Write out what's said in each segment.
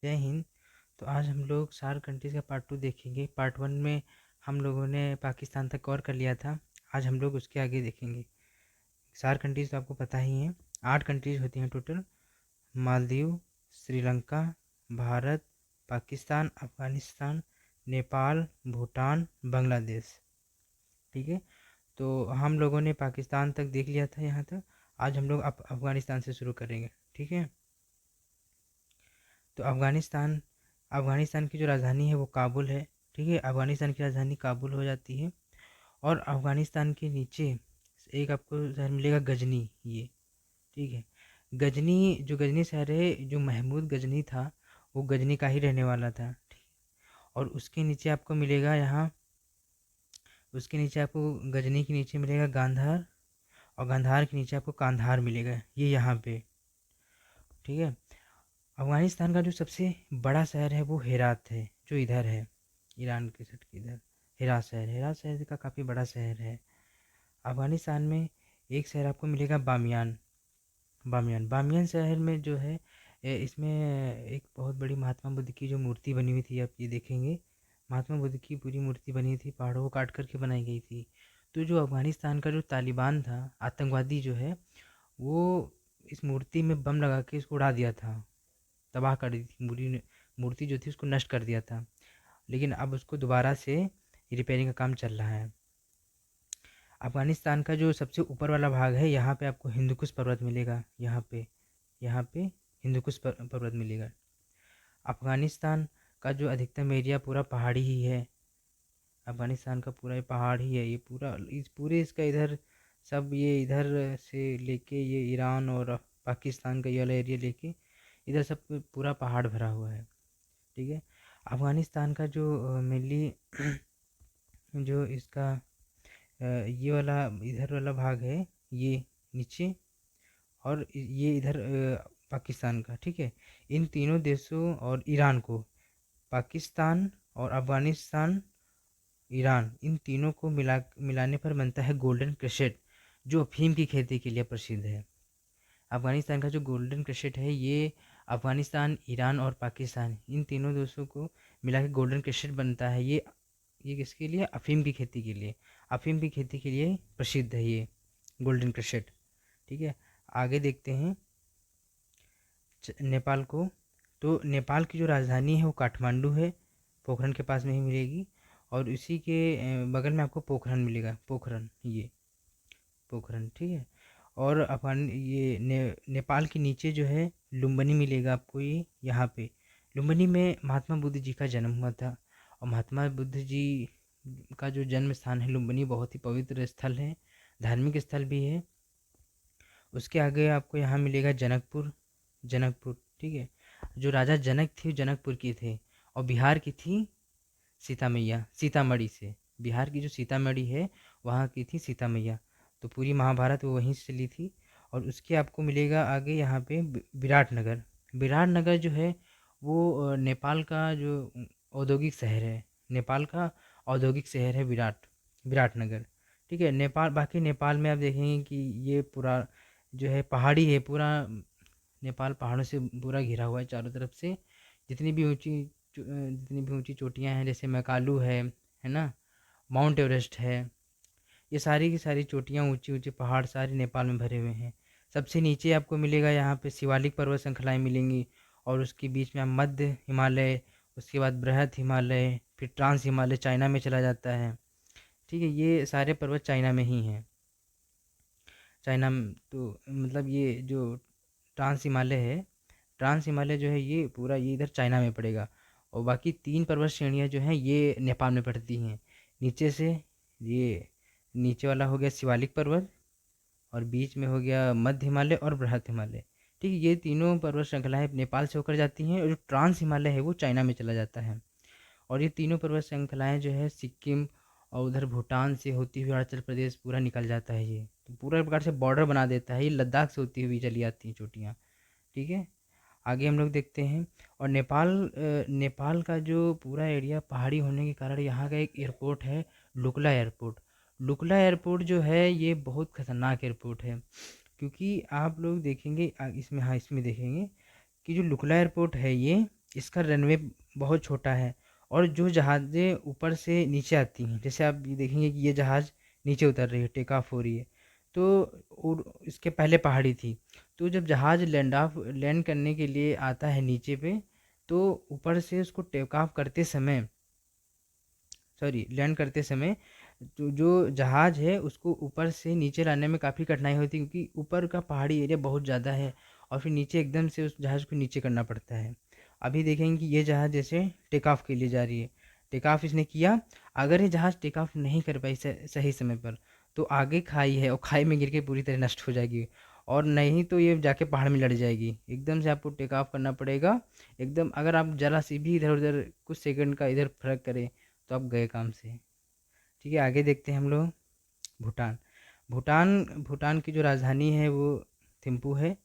जय हिंद। तो आज हम लोग सार्क कंट्रीज़ का पार्ट 2 देखेंगे। पार्ट 1 में हम लोगों ने पाकिस्तान तक कवर कर लिया था। आज हम लोग उसके आगे देखेंगे। सार्क कंट्रीज़ तो आपको पता ही है, 8 कंट्रीज़ होती हैं टोटल। मालदीव, श्रीलंका, भारत, पाकिस्तान, अफ़गानिस्तान, नेपाल, भूटान, बांग्लादेश। ठीक है, तो हम लोगों ने पाकिस्तान तक देख लिया था यहाँ तक। आज हम लोग अफ़गानिस्तान से शुरू करेंगे। ठीक है, तो अफ़गानिस्तान अफ़गानिस्तान की जो राजधानी है वो काबुल है। ठीक है, अफ़गानिस्तान की राजधानी काबुल हो जाती है। और अफ़गानिस्तान के नीचे एक आपको शहर मिलेगा गजनी। ये ठीक है, गजनी जो गजनी शहर है, जो महमूद गजनी था वो गजनी का ही रहने वाला था। ठीक, और उसके नीचे आपको मिलेगा यहाँ, उसके नीचे आपको गजनी के नीचे मिलेगा गांधार, और गांधार के नीचे आपको कांधार मिलेगा, ये यहाँ पे। ठीक है, अफ़गानिस्तान का जो सबसे बड़ा शहर है वो हेरात है, जो इधर है ईरान के सट के इधर। हेरात शहर का काफ़ी बड़ा शहर है। अफ़गानिस्तान में एक शहर आपको मिलेगा बामियान। बामियान शहर में जो है इसमें एक बहुत बड़ी महात्मा बुद्ध की जो मूर्ति बनी हुई थी, आप ये देखेंगे। महात्मा बुद्ध की पूरी मूर्ति बनी थी, पहाड़ों को काट करके बनाई गई थी। तो जो अफ़गानिस्तान का जो तालिबान था, आतंकवादी जो है, वो इस मूर्ति में बम लगा के इसको उड़ा दिया था, तबाह कर दी थी। मूर्ति जो थी उसको नष्ट कर दिया था। लेकिन अब उसको दोबारा से रिपेयरिंग का काम चल रहा है। अफ़गानिस्तान का जो सबसे ऊपर वाला भाग है, यहाँ पे आपको हिंदुकुश पर्वत मिलेगा। यहाँ पे हिंदुकुश पर्वत मिलेगा। अफ़गानिस्तान का जो अधिकतम एरिया पूरा पहाड़ी ही है। अफ़गानिस्तान का पूरा ये पहाड़ ही है। ये पूरा इस पूरे इसका इधर सब, ये इधर से लेके ये ईरान और पाकिस्तान का ये वाला एरिया लेके इधर सब पूरा पहाड़ भरा हुआ है। ठीक है, अफ़गानिस्तान का जो मेनली जो इसका ये वाला इधर वाला भाग है, ये नीचे, और ये इधर पाकिस्तान का। ठीक है, इन तीनों देशों और ईरान को, पाकिस्तान और अफ़गानिस्तान, ईरान, इन तीनों को मिलाने पर बनता है गोल्डन क्रेसेट, जो अफीम की खेती के लिए प्रसिद्ध है। अफ़गानिस्तान का जो गोल्डन क्रेसेट है, ये अफ़गानिस्तान, ईरान और पाकिस्तान, इन तीनों देशों को मिला के गोल्डन क्रेसेट बनता है। ये किसके लिए? अफ़ीम की खेती के लिए। अफ़ीम की खेती के लिए प्रसिद्ध है ये गोल्डन क्रेसेट। ठीक है, आगे देखते हैं नेपाल को। तो नेपाल की जो राजधानी है वो काठमांडू है, पोखरन के पास में ही मिलेगी। और इसी के बगल में आपको पोखरन मिलेगा, पोखरन, ये पोखरन। ठीक है, और नेपाल के नीचे जो है लुम्बिनी मिलेगा आपको, ये यहाँ पे। लुम्बिनी में महात्मा बुद्ध जी का जन्म हुआ था। और महात्मा बुद्ध जी का जो जन्म स्थान है लुम्बिनी, बहुत ही पवित्र स्थल है, धार्मिक स्थल भी है। उसके आगे आपको यहाँ मिलेगा जनकपुर। जनकपुर, ठीक है, जो राजा जनक थे जनकपुर के थे। और बिहार की थी सीता मैया, सीतामढ़ी से। बिहार की जो सीतामढ़ी है वहाँ की थी सीता मैया। तो पूरी महाभारत वो वहीं से ली थी। और उसके आपको मिलेगा आगे यहाँ पे विराटनगर। विराटनगर जो है वो नेपाल का जो औद्योगिक शहर है। नेपाल का औद्योगिक शहर है विराटनगर। ठीक है, नेपाल, बाकी नेपाल में आप देखेंगे कि ये पूरा जो है पहाड़ी है पूरा। नेपाल पहाड़ों से पूरा घिरा हुआ है चारों तरफ से। जितनी भी ऊंची चोटियां हैं, जैसे मैकालू है ना, माउंट एवरेस्ट है, ये सारी की सारी चोटियां, ऊंची ऊंचे पहाड़ सारे नेपाल में भरे हुए हैं। सबसे नीचे आपको मिलेगा यहाँ पे शिवालिक पर्वत श्रृंखलाएँ मिलेंगी। और उसके बीच में आप मध्य हिमालय, उसके बाद बृहद हिमालय, फिर ट्रांस हिमालय चाइना में चला जाता है। ठीक है, ये सारे पर्वत चाइना में ही हैं। तो मतलब ये जो ट्रांस हिमालय है, ट्रांस हिमालय जो है ये पूरा ये इधर चाइना में पड़ेगा। और बाकी 3 पर्वत श्रेणियाँ जो हैं ये नेपाल में पड़ती हैं। नीचे से ये नीचे वाला हो गया शिवालिक पर्वत, और बीच में हो गया मध्य हिमालय और बृहद हिमालय। ठीक है, ये तीनों पर्वत श्रृंखलाएँ नेपाल से होकर जाती हैं, और जो ट्रांस हिमालय है वो चाइना में चला जाता है। और ये तीनों पर्वत श्रृंखलाएँ जो है सिक्किम और उधर भूटान से होती हुई अरुणाचल प्रदेश पूरा निकल जाता है। ये तो पूरा एक प्रकार से बॉर्डर बना देता है। ये लद्दाख से होती हुई चली आती हैं चोटियाँ। ठीक है, आगे हम लोग देखते हैं। और नेपाल का जो पूरा एरिया पहाड़ी होने के कारण यहाँ का एक एयरपोर्ट है, लुकला एयरपोर्ट। लुकला एयरपोर्ट जो है ये बहुत खतरनाक एयरपोर्ट है, क्योंकि आप लोग देखेंगे इसमें, हाँ इसमें देखेंगे कि जो लुकला एयरपोर्ट है ये इसका रनवे बहुत छोटा है। और जो जहाज़ें ऊपर से नीचे आती हैं, जैसे आप ये देखेंगे कि ये जहाज़ नीचे उतर रही है, टेक ऑफ हो रही है, तो इसके पहले पहाड़ी थी। तो जब जहाज़ लैंड करने के लिए आता है नीचे पे, तो ऊपर से उसको टेक ऑफ करते समय, सॉरी, लैंड करते समय जो जहाज़ है उसको ऊपर से नीचे लाने में काफ़ी कठिनाई होती है, क्योंकि ऊपर का पहाड़ी एरिया बहुत ज़्यादा है और फिर नीचे एकदम से उस जहाज़ को नीचे करना पड़ता है। अभी देखेंगे कि ये जहाज़ जैसे टेक ऑफ के लिए जा रही है, टेक ऑफ इसने किया। अगर ये जहाज़ टेक ऑफ नहीं कर पाई सही समय पर, तो आगे खाई है और खाई में गिर के पूरी तरह नष्ट हो जाएगी, और नहीं तो ये जाके पहाड़ में लड़ जाएगी। एकदम से आपको टेक ऑफ करना पड़ेगा एकदम। अगर आप जरा सी भी इधर उधर कुछ सेकंड का इधर फर्क करें तो आप गए काम से। ठीक है, आगे देखते हैं हम लोग। भूटान। भूटान भूटान की जो राजधानी है वो थिम्पू है।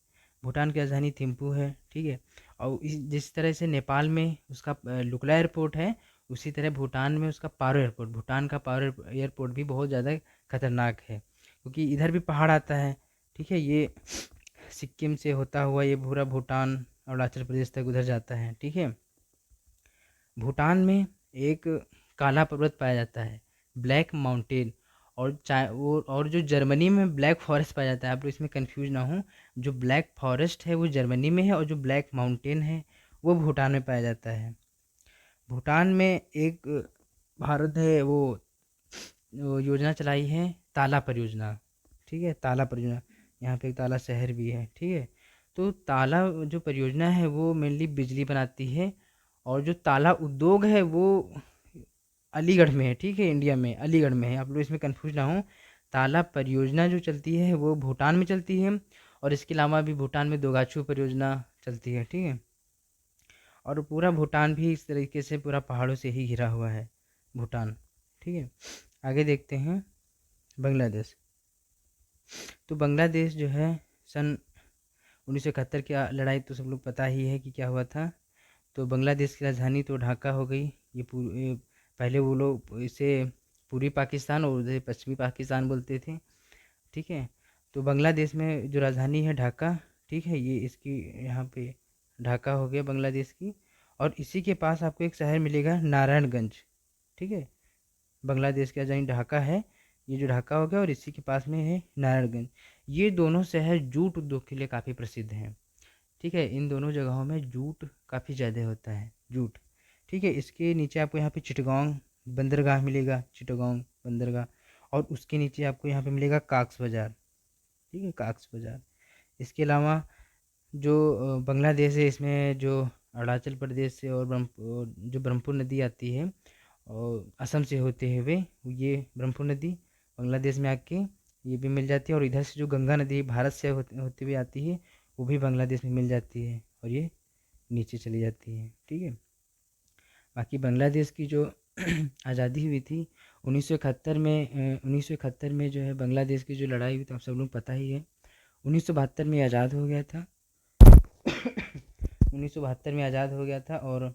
भूटान की राजधानी थिम्पू है, ठीक है। और जिस तरह से नेपाल में उसका लुकला एयरपोर्ट है, उसी तरह भूटान में उसका पारो एयरपोर्ट, भूटान का पारो एयरपोर्ट भी बहुत ज़्यादा खतरनाक है, क्योंकि इधर भी पहाड़ आता है। ठीक है, ये सिक्किम से होता हुआ ये पूरा भूटान अरुणाचल प्रदेश तक उधर जाता है। ठीक है, भूटान में एक काला पर्वत पाया जाता है, ब्लैक माउंटेन। और जो जर्मनी में ब्लैक फॉरेस्ट पाया जाता है, आप लोग इसमें कंफ्यूज ना हो। जो ब्लैक फॉरेस्ट है वो जर्मनी में है, और जो ब्लैक माउंटेन है वो भूटान में पाया जाता है। भूटान में एक भारत है वो योजना चलाई है, ताला परियोजना। ठीक है, ताला परियोजना, यहाँ पे एक ताला शहर भी है। ठीक है, तो ताला जो परियोजना है वो मेनली बिजली बनाती है। और जो ताला उद्योग है वो अलीगढ़ में है। ठीक है, इंडिया में अलीगढ़ में है, आप लोग इसमें कंफ्यूज ना हो। ताला परियोजना जो चलती है वो भूटान में चलती है, और इसके अलावा भी भूटान में दोगाछू परियोजना चलती है। ठीक है, और पूरा भूटान भी इस तरीके से पूरा पहाड़ों से ही घिरा हुआ है भूटान। ठीक है, आगे देखते हैं बांग्लादेश। तो बांग्लादेश जो है सन 1971 की लड़ाई तो सब लोग पता ही है कि क्या हुआ था। तो बांग्लादेश की राजधानी तो ढाका हो गई। ये पहले वो लोग इसे पूर्वी पाकिस्तान और उधर पश्चिमी पाकिस्तान बोलते थे। ठीक है, तो बांग्लादेश में जो राजधानी है ढाका, ठीक है, ये इसकी यहाँ पे ढाका हो गया बांग्लादेश की। और इसी के पास आपको एक शहर मिलेगा नारायणगंज। ठीक है, बांग्लादेश की राजधानी ढाका है, ये जो ढाका हो गया, और इसी के पास में है नारायणगंज। ये दोनों शहर जूट उद्योग के लिए काफ़ी प्रसिद्ध हैं। ठीक है, इन दोनों जगहों में जूट काफ़ी ज़्यादा होता है, जूट। ठीक है, इसके नीचे आपको यहाँ पे चिटगांव बंदरगाह मिलेगा, चिटगांव बंदरगाह। और उसके नीचे आपको यहाँ पे मिलेगा काक्स बाज़ार। ठीक है, काक्स बाज़ार। इसके अलावा जो बांग्लादेश है, इसमें जो अरुणाचल प्रदेश से और जो ब्रह्मपुर नदी आती है और असम से होते हुए, ये ब्रह्मपुर नदी बांग्लादेश में आके ये भी मिल जाती है। और इधर से जो गंगा नदी भारत से होते हुए आती है, वो भी बांग्लादेश में मिल जाती है और ये नीचे चली जाती है। ठीक है, बाकी बांग्लादेश की जो आज़ादी हुई थी 1971 में, 1971 में जो है बांग्लादेश की जो लड़ाई हुई थी, आप सब लोग पता ही है। 1972 में आज़ाद हो गया था। 1972 में आज़ाद हो गया था। और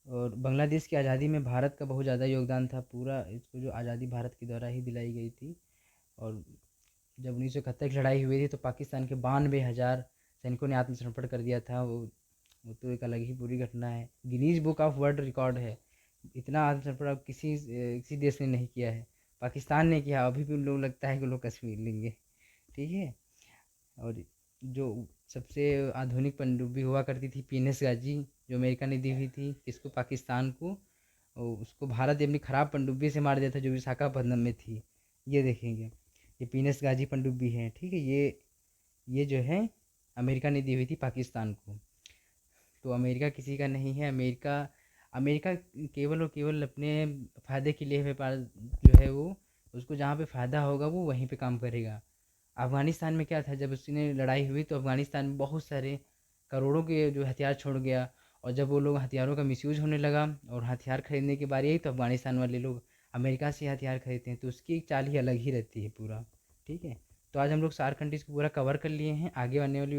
बांग्लादेश की आज़ादी में भारत का बहुत ज़्यादा योगदान था। पूरा इसको जो आज़ादी भारत के द्वारा ही दिलाई गई थी। और जब 1971 की लड़ाई हुई थी तो पाकिस्तान के 92,000 सैनिकों ने आत्मसमर्पण कर दिया था। वो तो एक अलग ही पूरी घटना है, Guinness book of world record है। इतना आत्मसमर्पण अब किसी देश ने नहीं किया है, पाकिस्तान ने किया। अभी भी उन लोग लगता है कि लोग कश्मीर लेंगे। ठीक है, और जो सबसे आधुनिक पनडुब्बी हुआ करती थी पीएनएस गाजी, जो अमेरिका ने दी हुई थी किसको, पाकिस्तान को। और उसको भारत ने अपनी ख़राब पनडुब्बी से मार दिया था जो विशाखापत्तनम में थी। ये देखेंगे, ये पीएनएस गाजी पनडुब्बी है। ठीक है, ये जो है अमेरिका ने दी हुई थी पाकिस्तान को। तो अमेरिका किसी का नहीं है। अमेरिका अमेरिका केवल और केवल अपने फ़ायदे के लिए व्यापार जो है वो, उसको जहाँ पे फ़ायदा होगा वो वहीं पे काम करेगा। अफ़गानिस्तान में क्या था, जब उसने लड़ाई हुई तो अफ़गानिस्तान में बहुत सारे करोड़ों के जो हथियार छोड़ गया। और जब वो लोग हथियारों का मिसयूज़ होने लगा और हथियार खरीदने की बारी आई तो अफ़गानिस्तान वाले लोग अमेरिका से हथियार खरीदते हैं। तो उसकी एक चाल ही अलग ही रहती है पूरा। ठीक है, तो आज हम लोग 4 कंट्रीज़ को पूरा कवर कर लिए हैं। आगे आने वाली